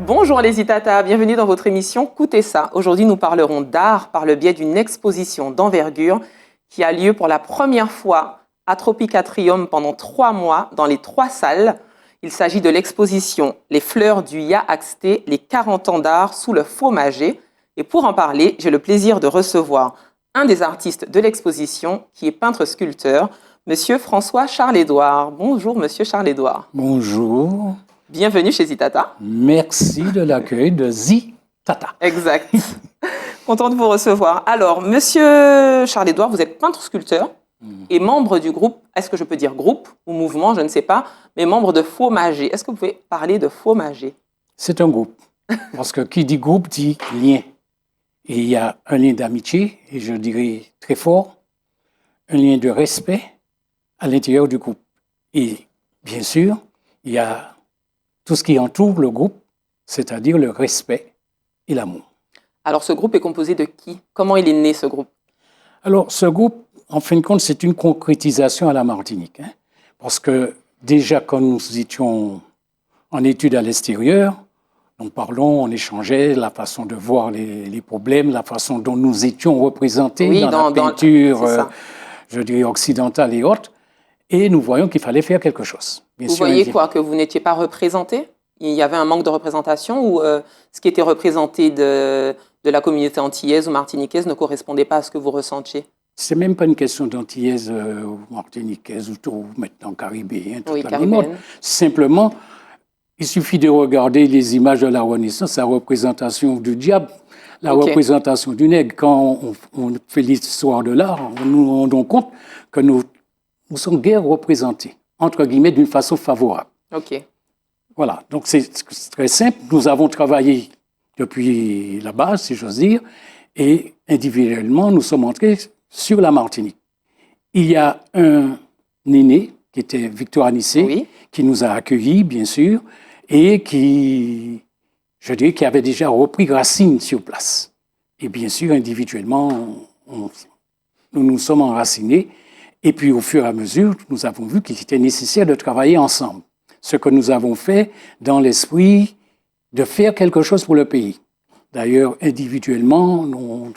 Bonjour les Itata, bienvenue dans votre émission Coutez ça. Aujourd'hui, nous parlerons d'art par le biais d'une exposition d'envergure qui a lieu pour la première fois à Tropicatrium pendant 3 mois dans les 3 salles. Il s'agit de l'exposition Les fleurs du Ya-Axté, les 40 ans d'art sous le fromager. Et pour en parler, j'ai le plaisir de recevoir un des artistes de l'exposition qui est peintre-sculpteur, Monsieur François Charles-Édouard. Bonjour Monsieur Charles-Édouard. Bonjour. Bienvenue chez Zitata. Merci de l'accueil de Zitata. Exact. Content de vous recevoir. Alors, Monsieur Charles-Édouard, vous êtes peintre-sculpteur et membre du groupe, est-ce que je peux dire groupe ou mouvement, je ne sais pas, mais membre de Fromager. Est-ce que vous pouvez parler de Fromager? C'est un groupe, parce que qui dit groupe dit lien. Et il y a un lien d'amitié, et je dirais très fort, un lien de respect à l'intérieur du groupe. Et bien sûr, il y a tout ce qui entoure le groupe, c'est-à-dire le respect et l'amour. Alors, ce groupe est composé de qui? Comment il est né, ce groupe? Alors, ce groupe, en fin de compte, c'est une concrétisation à la Martinique. Parce que déjà, quand nous étions en études à l'extérieur, nous parlons, on échangeait la façon de voir les problèmes, la façon dont nous étions représentés dans la peinture, je dirais, occidentale et autres. Et nous voyons qu'il fallait faire quelque chose. Vous voyez quoi? Que vous n'étiez pas représenté? Il y avait un manque de représentation ou ce qui était représenté de la communauté antillaise ou martiniquaise ne correspondait pas à ce que vous ressentiez? C'est même pas une question d'antillaise ou martiniquaise ou tout, maintenant caribéen, toute la mode. Simplement, il suffit de regarder les images de la Renaissance, la représentation du diable, la représentation du nègre. Quand on fait l'histoire de l'art, on nous rend compte que nous sommes guère représentés, entre guillemets, d'une façon favorable. OK. Voilà, donc c'est très simple. Nous avons travaillé depuis la base, si j'ose dire, et individuellement, nous sommes entrés sur la Martinique. Il y a un aîné, qui était Victor Anissé, qui nous a accueillis, bien sûr, et qui, je dirais, qui avait déjà repris racine sur place. Et bien sûr, individuellement, nous nous sommes enracinés. Et puis, au fur et à mesure, nous avons vu qu'il était nécessaire de travailler ensemble. Ce que nous avons fait dans l'esprit de faire quelque chose pour le pays. D'ailleurs, individuellement, nous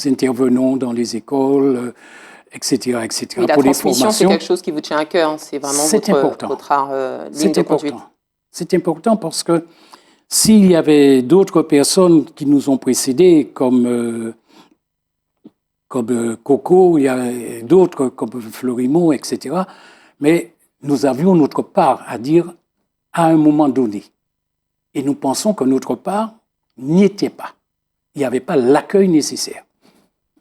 intervenons dans les écoles, etc., etc. Oui, la transmission, c'est quelque chose qui vous tient à cœur. C'est vraiment votre art, ligne de conduite. C'est important parce que s'il y avait d'autres personnes qui nous ont précédés, comme Coco, il y a d'autres comme Florimond, etc. Mais nous avions notre part à dire à un moment donné. Et nous pensons que notre part n'y était pas. Il n'y avait pas l'accueil nécessaire.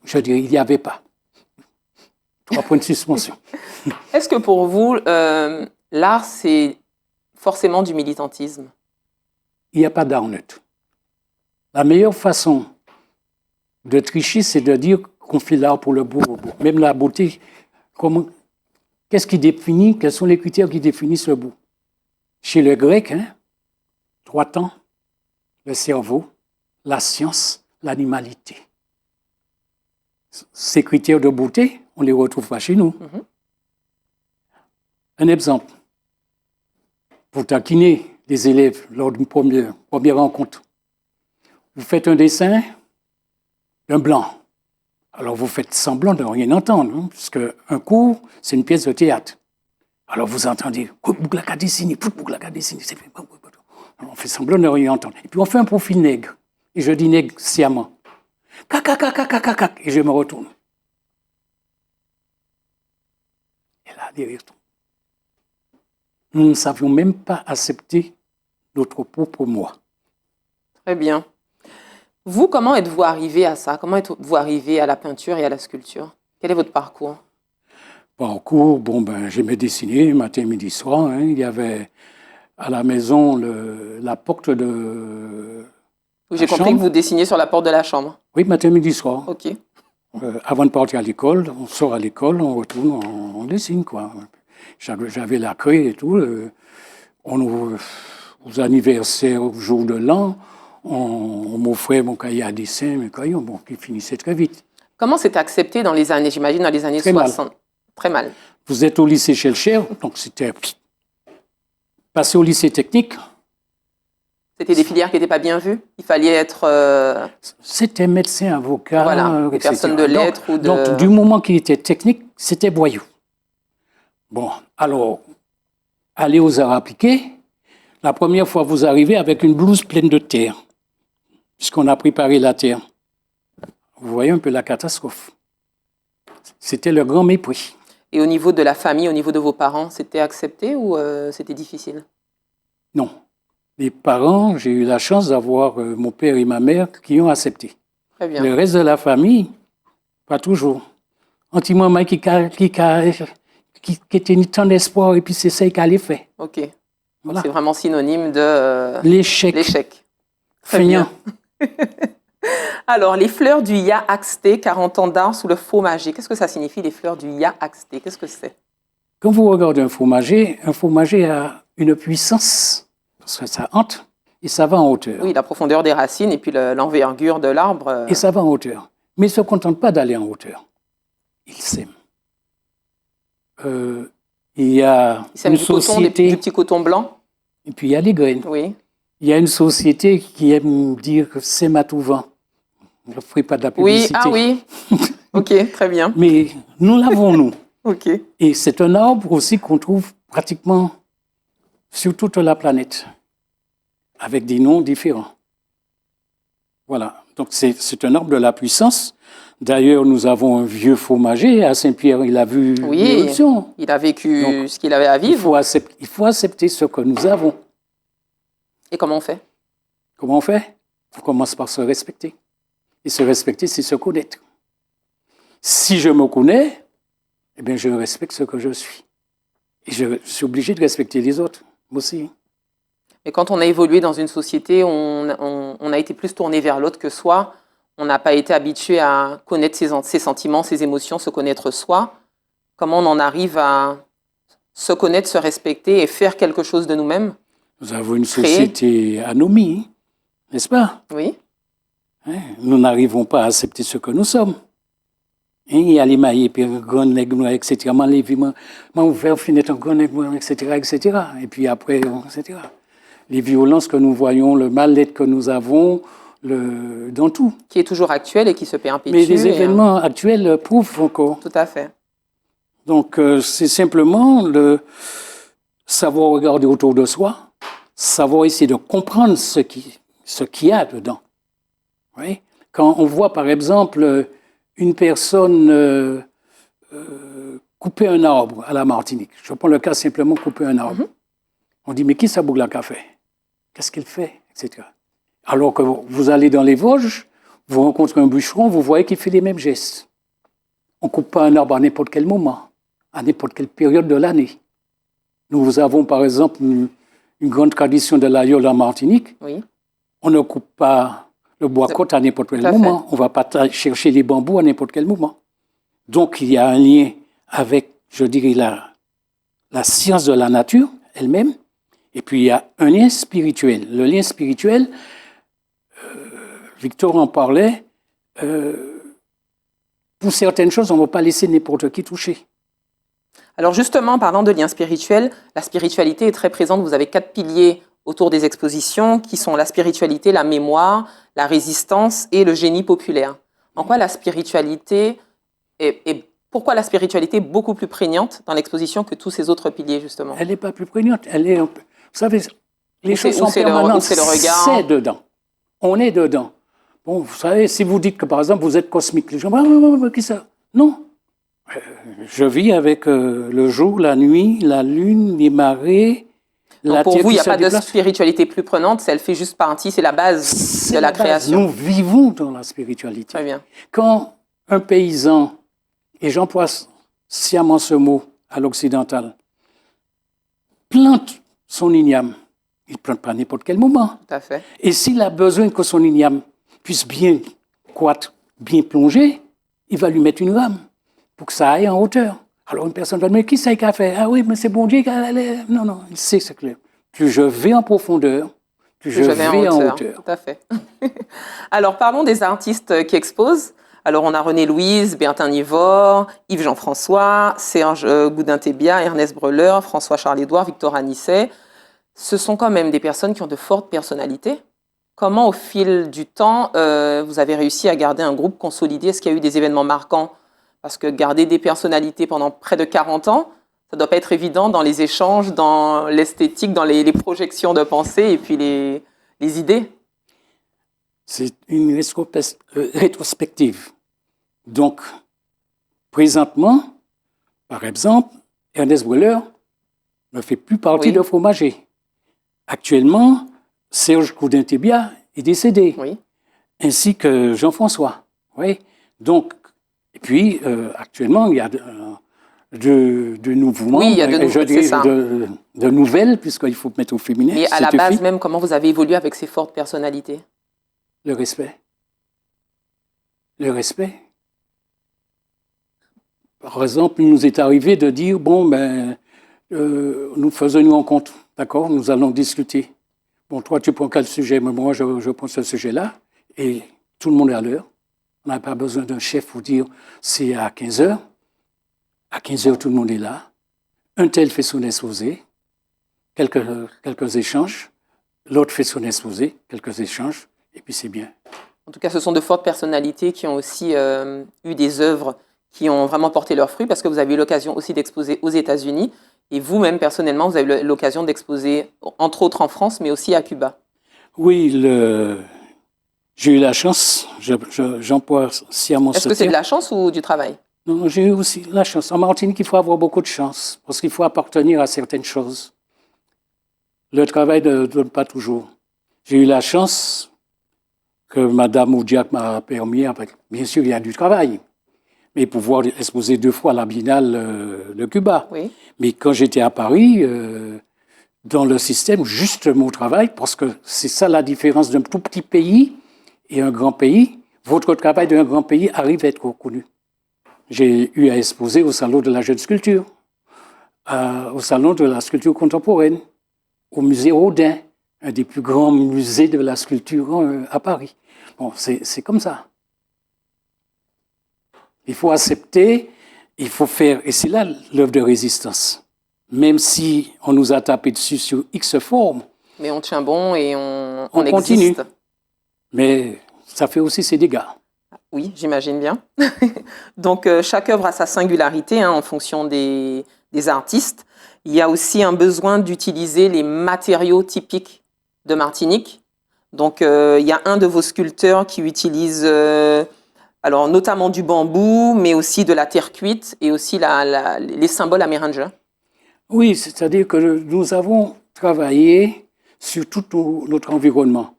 Je dirais, il n'y avait pas. 3 points de suspension. Est-ce que pour vous, l'art, c'est forcément du militantisme? Il n'y a pas d'art neutre. La meilleure façon de tricher, c'est de dire qu'on fait l'art pour le beau. Même la beauté, qu'est-ce qui définit, quels sont les critères qui définissent le beau? Chez le grec, 3 temps, le cerveau, la science, l'animalité. Ces critères de beauté, on ne les retrouve pas chez nous. Un exemple, pour taquiner les élèves lors d'une première rencontre, vous faites un dessin d'un blanc. Alors vous faites semblant de rien entendre, puisque un cours, c'est une pièce de théâtre. Alors vous entendez, on fait semblant de rien entendre. Et puis on fait un profil nègre. Et je dis nègre sciemment. Et je me retourne. Et là, derrière tout. Nous ne savions même pas accepter notre propre moi. Très bien. Vous, comment êtes-vous arrivé à ça? Comment êtes-vous arrivé à la peinture et à la sculpture? Quel est votre parcours? Parcours, j'aimais dessiner matin, midi, soir. Il y avait à la maison la porte de J'ai compris que vous dessiniez sur la porte de la chambre. Oui, matin, midi, soir. OK. Avant de partir à l'école, on sort à l'école, on retourne, on dessine, quoi. J'avais la craie et tout. Aux anniversaires, au jour de l'an, on m'offrait mon cahier à dessin, mes crayons, qui finissaient très vite. Comment c'est accepté dans les années, j'imagine, dans les années 60? Très mal. Vous êtes au lycée Schellcher, donc c'était... Passer au lycée technique. C'était des filières qui n'étaient pas bien vues? Il fallait être... C'était médecin, avocat, Voilà, des etc. personnes de lettres ou de... Donc, du moment qu'il était technique, c'était voyou. Bon, alors, allez aux arts appliqués. La première fois, vous arrivez avec une blouse pleine de terre, puisqu'on a préparé la terre. Vous voyez un peu la catastrophe. C'était le grand mépris. Et au niveau de la famille, au niveau de vos parents, c'était accepté ou c'était difficile? Non. Les parents, j'ai eu la chance d'avoir mon père et ma mère qui ont accepté. Très bien. Le reste de la famille, pas toujours. Anti-maman qui était tant d'espoir et puis c'est ça qu'il allait faire. Ok. Voilà. C'est vraiment synonyme de... L'échec. L'échec. Très Feignant. bien. Alors, les fleurs du Ya Axté, 40 ans d'art sous le fromager. Qu'est-ce que ça signifie, les fleurs du Ya Axté? Qu'est-ce que c'est? Quand vous regardez un fromager a une puissance, parce que ça hante, et ça va en hauteur. Oui, la profondeur des racines et puis l'envergure de l'arbre. Et ça va en hauteur. Mais il ne se contente pas d'aller en hauteur. Il sème. Il y a une société... Du petit coton blanc. Et puis il y a les graines. Oui. Il y a une société qui aime dire que sème à tout vent. Je ne ferai pas de la publicité. Oui, ah oui. Ok, très bien. Mais nous l'avons, nous. Ok. Et c'est un arbre aussi qu'on trouve pratiquement sur toute la planète, avec des noms différents. Voilà. Donc c'est un arbre de la puissance. D'ailleurs, nous avons un vieux fromager à Saint-Pierre. Il a vu l'éruption. Il a vécu Donc, ce qu'il avait à vivre. Il faut accepter ce que nous avons. Et comment on fait? Comment on fait? On commence par se respecter. Et se respecter, c'est se connaître. Si je me connais, eh bien, je respecte ce que je suis. Et je suis obligé de respecter les autres, moi aussi. Mais quand on a évolué dans une société, on a été plus tourné vers l'autre que soi. On n'a pas été habitué à connaître ses sentiments, ses émotions, se connaître soi. Comment on en arrive à se connaître, se respecter et faire quelque chose de nous-mêmes? Nous avons une société anomie, n'est-ce pas? Oui. Nous n'arrivons pas à accepter ce que nous sommes. Il y a les mailles, puis grand nègre, etc. M'a ouvert fenêtre, grand nègre, etc., etc. Et puis après, etc. Les violences que nous voyons, le mal-être que nous avons, dans tout. Qui est toujours actuel et qui se perpétue. Mais les événements actuels prouvent encore. Tout à fait. Donc, c'est simplement le savoir regarder autour de soi, savoir essayer de comprendre ce qu'il y a dedans. Oui? Quand on voit, par exemple, une personne couper un arbre à la Martinique, je prends le cas simplement couper un arbre. On dit, mais qui ça bouge la fait? Qu'est-ce qu'elle fait? Etc. Alors que vous allez dans les Vosges, vous rencontrez un bûcheron, vous voyez qu'il fait les mêmes gestes. On ne coupe pas un arbre à n'importe quel moment, à n'importe quelle période de l'année. Nous avons, par exemple, une grande tradition de l'aïeul en Martinique. Oui. On ne coupe pas le bois-côte à n'importe quel moment. On ne va pas chercher les bambous à n'importe quel moment. Donc, il y a un lien avec, je dirais, la science de la nature elle-même. Et puis, il y a un lien spirituel. Le lien spirituel, Victor en parlait, pour certaines choses, on ne va pas laisser n'importe qui toucher. Alors justement, parlant de lien spirituel, la spiritualité est très présente. Vous avez 4 piliers autour des expositions qui sont la spiritualité, la mémoire, la résistance et le génie populaire. En quoi la spiritualité pourquoi la spiritualité est beaucoup plus prégnante dans l'exposition que tous ces autres piliers, justement? Elle n'est pas plus prégnante. Elle est, vous savez, les choses sont permanentes. C'est le regard. C'est dedans. On est dedans. Bon, vous savez, si vous dites que, par exemple, vous êtes cosmique, les gens disent, qui ça? Non. Je vis avec le jour, la nuit, la lune, les marées, la pour terre vous, il n'y a qui pas se déplace. de spiritualité plus prenante, elle fait juste partie, c'est la base de la création. Nous vivons dans la spiritualité. Très bien. Quand un paysan, et j'emploie sciemment ce mot à l'occidental, plante son igname, il ne plante pas à n'importe quel moment. Tout à fait. Et s'il a besoin que son igname puisse bien croître, bien plonger, il va lui mettre une rame pour que ça aille en hauteur. Alors une personne va dire, mais qui c'est qui a fait? Ah oui, mais c'est bon Dieu qui a... Non, il sait que c'est clair. Plus je vais en profondeur, plus je vais en hauteur. Tout à fait. Alors parlons des artistes qui exposent. Alors on a René Louise, Bertin Nivore, Yves Jean-François, Serge Goudin-Thébia, Ernest Breleur, François Charles-Édouard, Victor Anisset. ce sont quand même des personnes qui ont de fortes personnalités. Comment, au fil du temps, vous avez réussi à garder un groupe consolidé? Est-ce qu'il y a eu des événements marquants? Parce que garder des personnalités pendant près de 40 ans, ça ne doit pas être évident dans les échanges, dans l'esthétique, dans les projections de pensée et puis les idées. C'est une rétrospective. Donc, présentement, par exemple, Ernest Breuler ne fait plus partie de Fromager. Actuellement, Serge Coudin-Tébia est décédé, ainsi que Jean-François. Oui. Donc, et puis, actuellement, il y a de nouveaux membres, il y a de nouvelles, puisqu'il faut mettre au féminin. Et à la base même, comment vous avez évolué avec ces fortes personnalités? Le respect. Le respect. Par exemple, il nous est arrivé de dire, bon, nous faisons une rencontre, d'accord, nous allons discuter. Bon, toi, tu prends quel sujet? Mais moi, je prends ce sujet-là. Et tout le monde est à l'heure. On n'a pas besoin d'un chef pour dire c'est à 15 heures. À 15 heures, tout le monde est là. Un tel fait son exposé, quelques échanges. L'autre fait son exposé, quelques échanges. Et puis c'est bien. En tout cas, ce sont de fortes personnalités qui ont aussi eu des œuvres qui ont vraiment porté leurs fruits, parce que vous avez eu l'occasion aussi d'exposer aux États-Unis. Et vous-même, personnellement, vous avez eu l'occasion d'exposer, entre autres en France, mais aussi à Cuba. Oui, j'ai eu la chance, j'emploie sciemment ce terme. Est-ce que c'est de la chance ou du travail? Non, j'ai eu aussi la chance. En Martinique, il faut avoir beaucoup de chance, parce qu'il faut appartenir à certaines choses. Le travail ne donne pas toujours. J'ai eu la chance que Mme Oudiak m'a permis, bien sûr, il y a du travail, mais pouvoir exposer 2 fois à la Biennale de Cuba. Oui. Mais quand j'étais à Paris, dans le système, juste mon travail, parce que c'est ça la différence d'un tout petit pays et un grand pays. Votre travail d'un grand pays arrive à être reconnu. J'ai eu à exposer au Salon de la Jeune Sculpture, au Salon de la Sculpture Contemporaine, au musée Rodin, un des plus grands musées de la sculpture à Paris. Bon, c'est comme ça. Il faut accepter, il faut faire, et c'est là l'œuvre de résistance. Même si on nous a tapé dessus sur X formes. Mais on tient bon et on continue. Existe. Mais ça fait aussi ses dégâts. Oui, j'imagine bien. Donc, chaque œuvre a sa singularité en fonction des artistes. Il y a aussi un besoin d'utiliser les matériaux typiques de Martinique. Donc, il y a un de vos sculpteurs qui utilise alors, notamment du bambou, mais aussi de la terre cuite et aussi les symboles amérindiens. Oui, c'est-à-dire que nous avons travaillé sur tout notre environnement.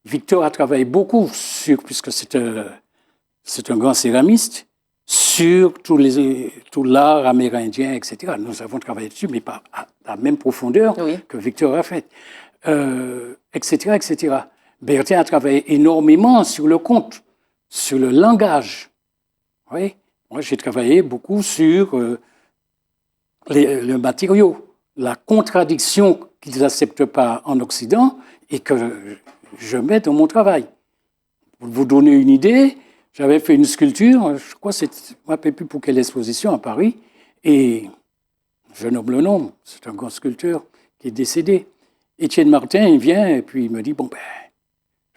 Victor a travaillé beaucoup puisque c'est un grand céramiste, sur tout l'art amérindien, etc. Nous avons travaillé dessus, mais pas à la même profondeur que Victor a fait, etc., etc. Bertin a travaillé énormément sur le conte, sur le langage. Oui. Moi, j'ai travaillé beaucoup sur le matériau, la contradiction qu'ils n'acceptent pas en Occident et que je mets dans mon travail. Pour vous donner une idée, j'avais fait une sculpture, je crois que je ne me rappelle plus pour quelle exposition à Paris, et je nomme le nom, c'est un grand sculpteur qui est décédé. Étienne Martin, il vient et puis il me dit, bon,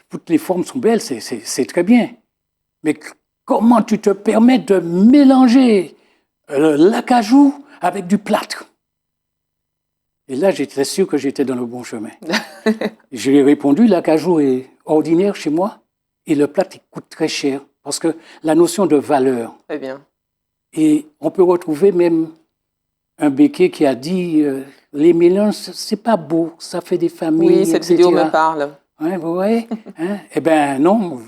toutes les formes sont belles, c'est très bien, mais comment tu te permets de mélanger l'acajou avec du plâtre? Et là, j'étais sûr que j'étais dans le bon chemin. Je lui ai répondu, l'acajou est ordinaire chez moi et le plâtre coûte très cher parce que la notion de valeur. Très bien. Et on peut retrouver même un Becquet qui a dit les mélanges, c'est pas beau, ça fait des familles. Oui, cette etc. vidéo me parle. Ouais, vous voyez hein? Eh bien, non,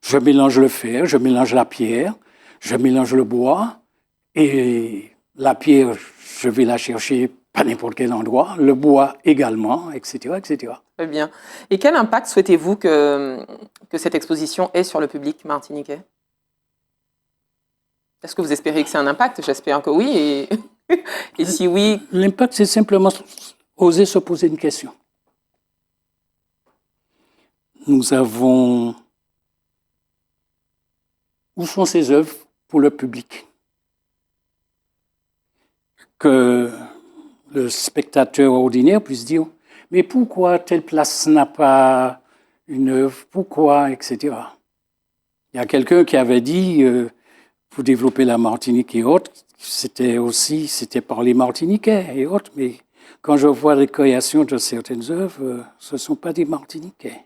je mélange le fer, je mélange la pierre, je mélange le bois et la pierre, je vais la chercher à n'importe quel endroit, le bois également, etc., etc. Très bien. Et quel impact souhaitez-vous que cette exposition ait sur le public martiniquais? Est-ce que vous espérez que c'est un impact? J'espère que oui. Et si oui... L'impact, c'est simplement oser se poser une question. Nous avons... Où sont ces œuvres pour le public? Que le spectateur ordinaire puisse dire, mais pourquoi telle place n'a pas une œuvre, pourquoi, etc. Il y a quelqu'un qui avait dit, pour développer la Martinique et autres, c'était par les Martiniquais et autres, mais quand je vois les créations de certaines œuvres, ce ne sont pas des Martiniquais.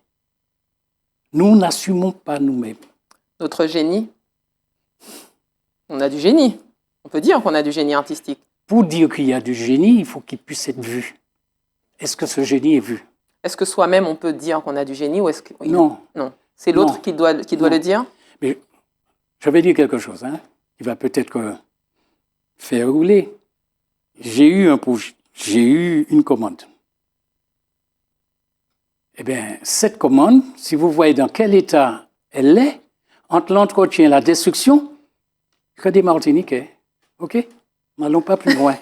Nous n'assumons pas nous-mêmes. Notre génie, on a du génie. On peut dire qu'on a du génie artistique. Pour dire qu'il y a du génie, il faut qu'il puisse être vu. Est-ce que ce génie est vu? Est-ce que soi-même, on peut dire qu'on a du génie ou est-ce que... Non. Non. C'est l'autre qui doit le dire? Mais je vais dire quelque chose, hein. Il va peut-être faire rouler. J'ai eu une commande. Eh bien, cette commande, si vous voyez dans quel état elle est, entre l'entretien et la destruction, que des Martiniquais. OK? N'allons pas plus loin.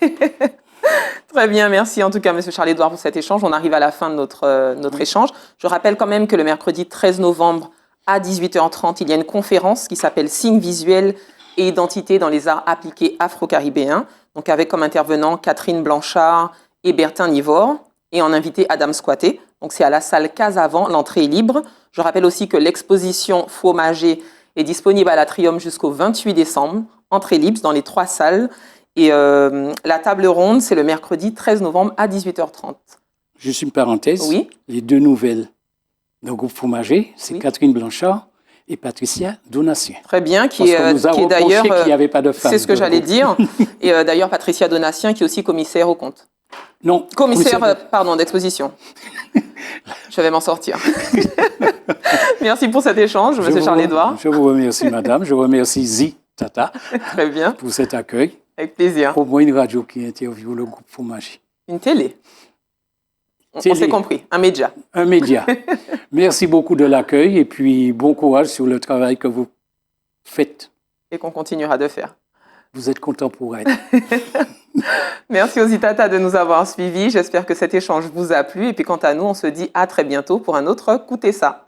Très bien, merci en tout cas, M. Charles-Édouard, pour cet échange. On arrive à la fin de notre échange. Je rappelle quand même que le mercredi 13 novembre à 18h30, il y a une conférence qui s'appelle « Signes visuels et identité dans les arts appliqués afro-caribéens », donc avec comme intervenants Catherine Blanchard et Bertin Nivore, et en invité Adam Squaté. Donc c'est à la salle Casavant, l'entrée est libre. Je rappelle aussi que l'exposition Fromager est disponible à l'Atrium jusqu'au 28 décembre, entrée libre dans les 3 salles. Et la table ronde, c'est le mercredi 13 novembre à 18h30. Juste une parenthèse. Oui. Les 2 nouvelles du groupe Fromager, c'est oui. Catherine Blanchard et Patricia Donatien. Très bien, qui est d'ailleurs... qu'il n'y avait pas de femmes. C'est ce que j'allais dire. Et d'ailleurs, Patricia Donatien, qui est aussi commissaire au compte. Non. Commissaire d'exposition. Je vais m'en sortir. Merci pour cet échange, M. Charles-Édouard. Je vous remercie, madame. Je remercie Zi Tata. Très bien. Pour cet accueil. Avec plaisir. Au moins une radio qui interviewe le groupe Fromager. Une télé. On s'est compris, un média. Un média. Merci beaucoup de l'accueil et puis bon courage sur le travail que vous faites. Et qu'on continuera de faire. Vous êtes contemporaine. Merci aux Itata de nous avoir suivis. J'espère que cet échange vous a plu. Et puis quant à nous, on se dit à très bientôt pour un autre Écoutez ça.